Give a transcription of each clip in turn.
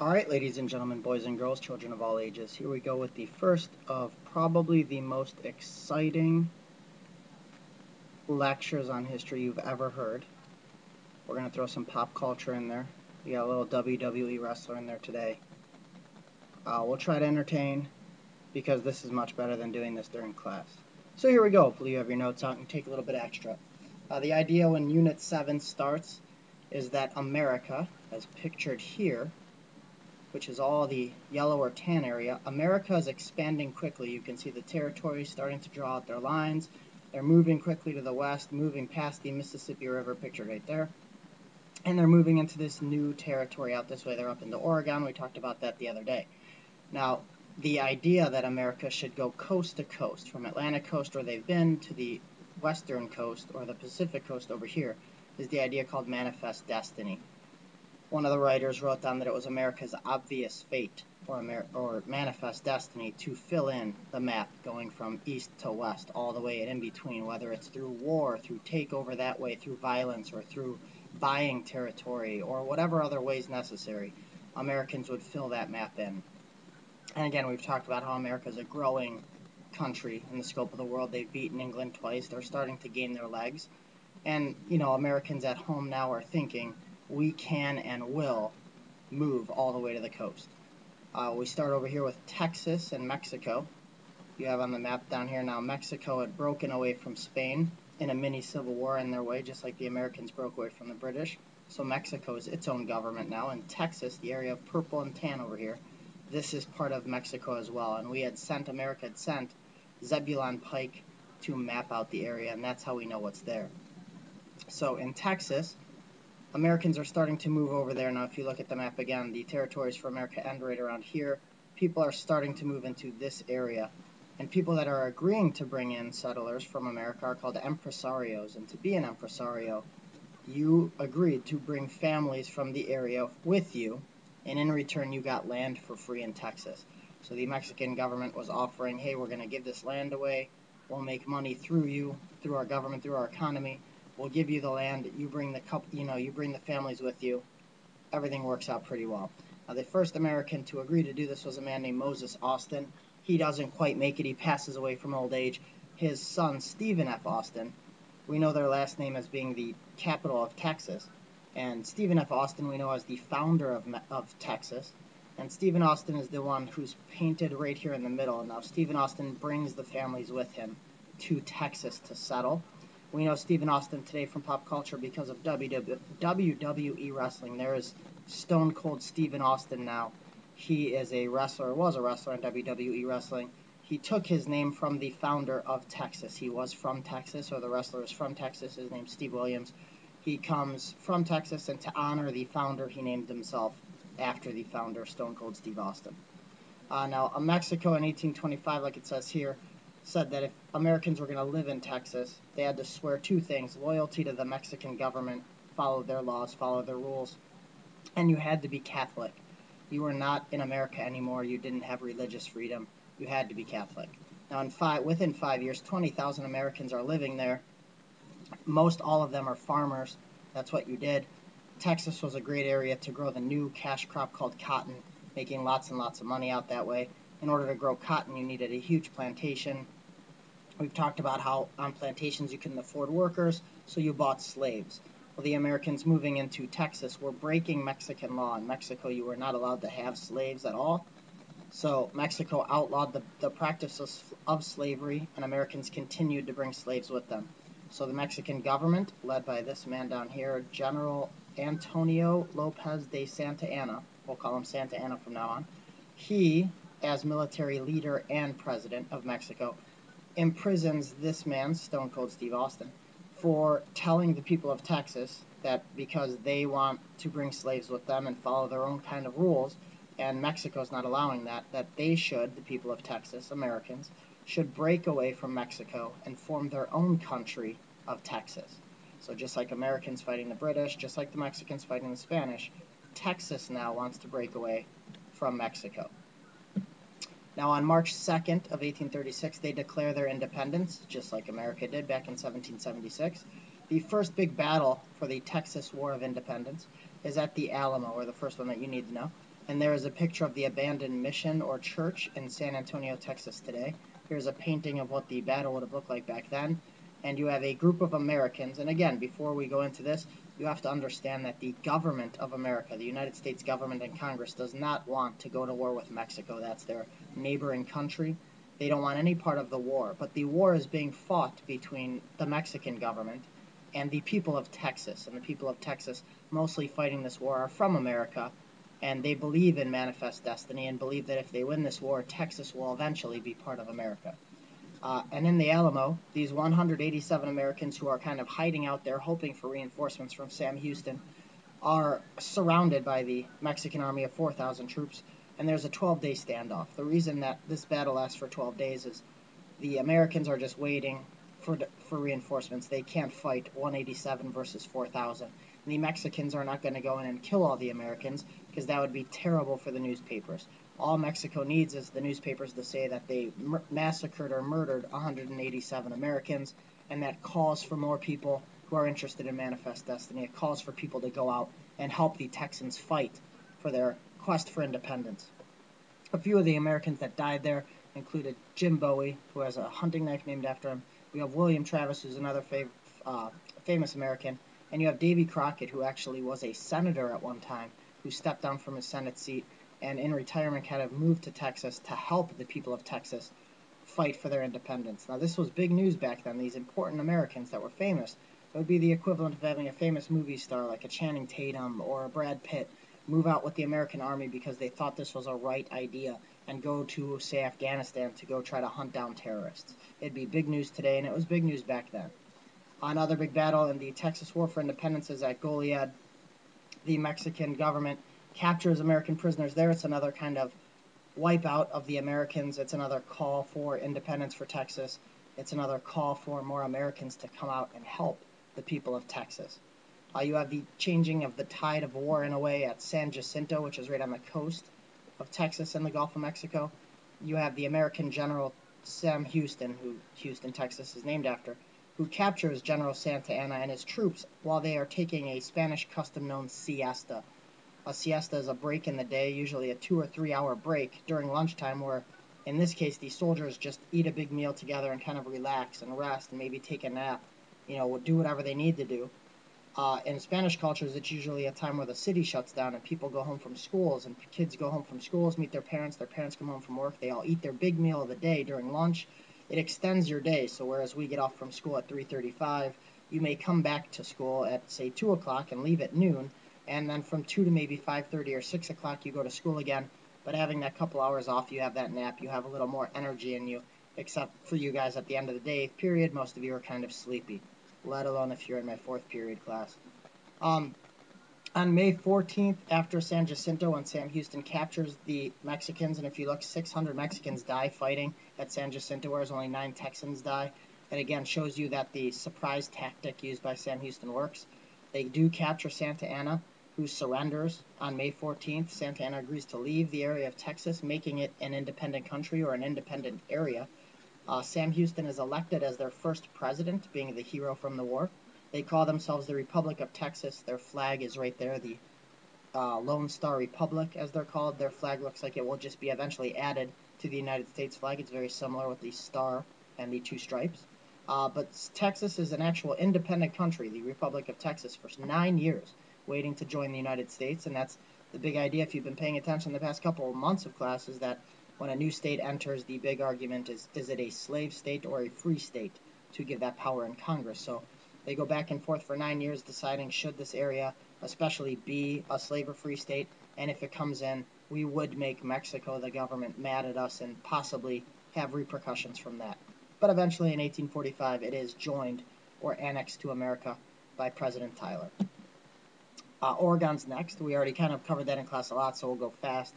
Alright, ladies and gentlemen, boys and girls, children of all ages, here we go with the first of probably the most exciting lectures on history you've ever heard. We're going to throw some pop culture in there. We got a little WWE wrestler in there today. We'll try to entertain because this is much better than doing this during class. So here we go. Hopefully you have your notes out and take a little bit extra. The idea when Unit 7 starts is that America, as pictured here, which is all the yellow or tan area, America is expanding quickly. You can see the territories starting to draw out their lines. They're moving quickly to the west, moving past the Mississippi River, pictured right there. And they're moving into this new territory out this way. They're up into Oregon. We talked about that the other day. Now, the idea that America should go coast to coast, from Atlantic coast where they've been to the western coast or the Pacific coast over here, is the idea called manifest destiny. One of the writers wrote down that it was America's obvious fate or manifest destiny to fill in the map going from east to west, all the way and in between, whether it's through war, through takeover that way, through violence, or through buying territory, or whatever other ways necessary. Americans would fill that map in. And again, we've talked about how America is a growing country in the scope of the world. They've beaten England twice. They're starting to gain their legs. And, Americans at home now are thinking, we can and will move all the way to the coast. We start over here with Texas and Mexico. You have on the map down here now, Mexico had broken away from Spain in a mini civil war in their way, just like the Americans broke away from the British. So Mexico is its own government now, and Texas, the area of purple and tan over here, this is part of Mexico as well. And America had sent Zebulon Pike to map out the area, and that's how we know what's there. So in Texas, Americans are starting to move over there. Now, if you look at the map again, the territories for America end right around here. People are starting to move into this area. And people that are agreeing to bring in settlers from America are called empresarios. And to be an empresario, you agreed to bring families from the area with you, and in return, you got land for free in Texas. So the Mexican government was offering, hey, we're going to give this land away. We'll make money through you, through our government, through our economy. We'll give you the land. You bring the families with you. Everything works out pretty well. Now, the first American to agree to do this was a man named Moses Austin. He doesn't quite make it. He passes away from old age. His son, Stephen F. Austin, we know their last name as being the capital of Texas. And Stephen F. Austin we know as the founder of Texas. And Stephen Austin is the one who's painted right here in the middle. Now, Stephen Austin brings the families with him to Texas to settle. We know Stephen Austin today from pop culture because of WWE wrestling. There is Stone Cold Stephen Austin now. He is a wrestler, was a wrestler in WWE wrestling. He took his name from the founder of Texas. He was from Texas, or the wrestler is from Texas. His name's Steve Williams. He comes from Texas, and to honor the founder, he named himself after the founder, Stone Cold Steve Austin. Now, Mexico in 1825, like it says here, said that if Americans were going to live in Texas, they had to swear two things: loyalty to the Mexican government, follow their laws, follow their rules, and you had to be Catholic. You were not in America anymore. You didn't have religious freedom. You had to be Catholic. Now, within 5 years, 20,000 Americans are living there. Most all of them are farmers. That's what you did. Texas was a great area to grow the new cash crop called cotton, making lots and lots of money out that way. In order to grow cotton, you needed a huge plantation. We've talked about how on plantations you couldn't afford workers, so you bought slaves. Well, the Americans moving into Texas were breaking Mexican law. In Mexico, you were not allowed to have slaves at all. So Mexico outlawed the practice of slavery, and Americans continued to bring slaves with them. So the Mexican government, led by this man down here, General Antonio Lopez de Santa Anna, we'll call him Santa Anna from now on, he, as military leader and president of Mexico, imprisons this man, Stone Cold Steve Austin, for telling the people of Texas that because they want to bring slaves with them and follow their own kind of rules, and Mexico's not allowing that they should, the people of Texas, Americans, should break away from Mexico and form their own country of Texas. So just like Americans fighting the British, just like the Mexicans fighting the Spanish, Texas now wants to break away from Mexico. Now, on March 2nd of 1836, they declare their independence, just like America did back in 1776. The first big battle for the Texas War of Independence is at the Alamo, or the first one that you need to know. And there is a picture of the abandoned mission or church in San Antonio, Texas today. Here's a painting of what the battle would have looked like back then. And you have a group of Americans, and again, before we go into this, you have to understand that the government of America, the United States government and Congress, does not want to go to war with Mexico. That's their neighboring country. They don't want any part of the war, but the war is being fought between the Mexican government and the people of Texas. And the people of Texas mostly fighting this war are from America, and they believe in manifest destiny and believe that if they win this war, Texas will eventually be part of America. And in the Alamo, these 187 Americans who are kind of hiding out there hoping for reinforcements from Sam Houston are surrounded by the Mexican army of 4,000 troops, and there's a 12-day standoff. The reason that this battle lasts for 12 days is the Americans are just waiting for reinforcements. They can't fight 187 versus 4,000. The Mexicans are not going to go in and kill all the Americans because that would be terrible for the newspapers. All Mexico needs is the newspapers to say that they massacred or murdered 187 Americans, and that calls for more people who are interested in manifest destiny. It calls for people to go out and help the Texans fight for their quest for independence. A few of the Americans that died there included Jim Bowie, who has a hunting knife named after him. You have William Travis, who's another famous American. And you have Davy Crockett, who actually was a senator at one time, who stepped down from his Senate seat and in retirement kind of moved to Texas to help the people of Texas fight for their independence. Now, this was big news back then. These important Americans that were famous. It would be the equivalent of having a famous movie star like a Channing Tatum or a Brad Pitt move out with the American army because they thought this was a right idea and go to, say, Afghanistan to go try to hunt down terrorists. It'd be big news today, and it was big news back then. Another big battle in the Texas War for Independence is at Goliad. The Mexican government captures American prisoners there. It's another kind of wipeout of the Americans. It's another call for independence for Texas. It's another call for more Americans to come out and help the people of Texas. You have the changing of the tide of war in a way at San Jacinto, which is right on the coast of Texas and the Gulf of Mexico. You have the American General Sam Houston, who Houston, Texas is named after, who captures General Santa Anna and his troops while they are taking a Spanish custom known siesta. A siesta is a break in the day, usually a 2 or 3 hour break during lunchtime, where in this case the soldiers just eat a big meal together and kind of relax and rest and maybe take a nap, do whatever they need to do. In Spanish cultures, it's usually a time where the city shuts down and people go home from schools, and kids go home from schools, meet their parents come home from work, they all eat their big meal of the day during lunch. It extends your day, so whereas we get off from school at 3:35, you may come back to school at, say, 2 o'clock and leave at noon, and then from 2 to maybe 5:30 or 6 o'clock, you go to school again. But having that couple hours off, you have that nap, you have a little more energy in you, except for you guys at the end of the day period, most of you are kind of sleepy, let alone if you're in my 4th period class. On May 14th, after San Jacinto, when Sam Houston captures the Mexicans, and if you look, 600 Mexicans die fighting at San Jacinto, whereas only 9 Texans die. That again shows you that the surprise tactic used by Sam Houston works. They do capture Santa Anna, who surrenders on May 14th. Santa Anna agrees to leave the area of Texas, making it an independent country or an independent area. Sam Houston is elected as their first president, being the hero from the war. They call themselves the Republic of Texas. Their flag is right there, the Lone Star Republic, as they're called. Their flag looks like it will just be eventually added to the United States flag. It's very similar with the star and the 2 stripes. But Texas is an actual independent country, the Republic of Texas, for 9 years, waiting to join the United States. And that's the big idea, if you've been paying attention the past couple of months of class, is that when a new state enters, the big argument is it a slave state or a free state, to give that power in Congress. So they go back and forth for 9 years deciding should this area especially be a slave or free state, and if it comes in, we would make Mexico, the government, mad at us and possibly have repercussions from that. But eventually in 1845, it is joined or annexed to America by President Tyler. Oregon's next. We already kind of covered that in class a lot, so we'll go fast.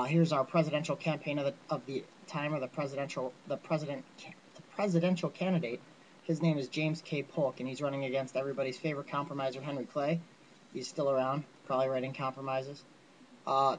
Here's our presidential campaign of the time, or the presidential candidate. His name is James K. Polk, and he's running against everybody's favorite compromiser, Henry Clay. He's still around, probably writing compromises.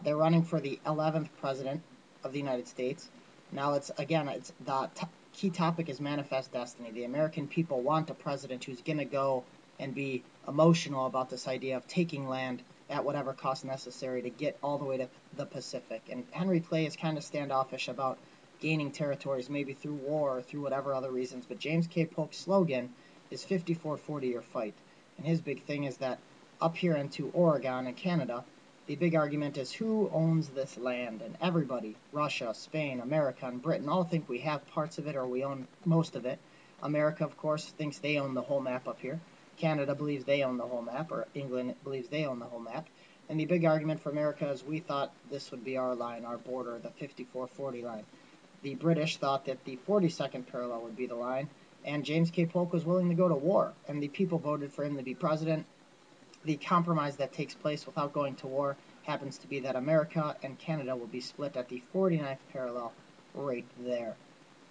They're running for the 11th president of the United States. Now, the key topic is manifest destiny. The American people want a president who's going to go and be emotional about this idea of taking land at whatever cost necessary to get all the way to the Pacific. And Henry Clay is kind of standoffish about gaining territories, maybe through war or through whatever other reasons. But James K. Polk's slogan is 54-40 or fight. And his big thing is that up here into Oregon and Canada, the big argument is who owns this land, and everybody, Russia, Spain, America, and Britain, all think we have parts of it or we own most of it. America, of course, thinks they own the whole map up here. Canada believes they own the whole map, or England believes they own the whole map. And the big argument for America is we thought this would be our line, our border, the 54-40 line. The British thought that the 42nd parallel would be the line, and James K. Polk was willing to go to war, and the people voted for him to be president. The compromise that takes place without going to war happens to be that America and Canada will be split at the 49th parallel right there.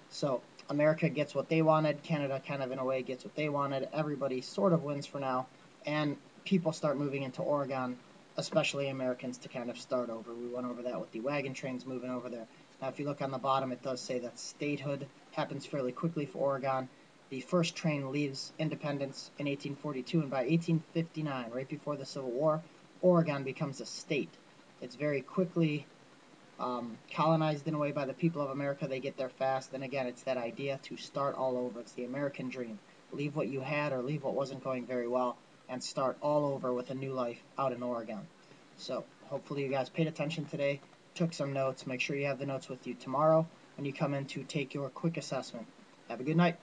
So America gets what they wanted, Canada kind of in a way gets what they wanted, everybody sort of wins for now, and people start moving into Oregon, especially Americans, to kind of start over. We went over that with the wagon trains moving over there. Now if you look on the bottom, it does say that statehood happens fairly quickly for Oregon. The first train leaves Independence in 1842, and by 1859, right before the Civil War, Oregon becomes a state. It's very quickly colonized in a way by the people of America. They get there fast. And again, it's that idea to start all over. It's the American dream. Leave what you had or leave what wasn't going very well and start all over with a new life out in Oregon. So hopefully you guys paid attention today, took some notes. Make sure you have the notes with you tomorrow when you come in to take your quick assessment. Have a good night.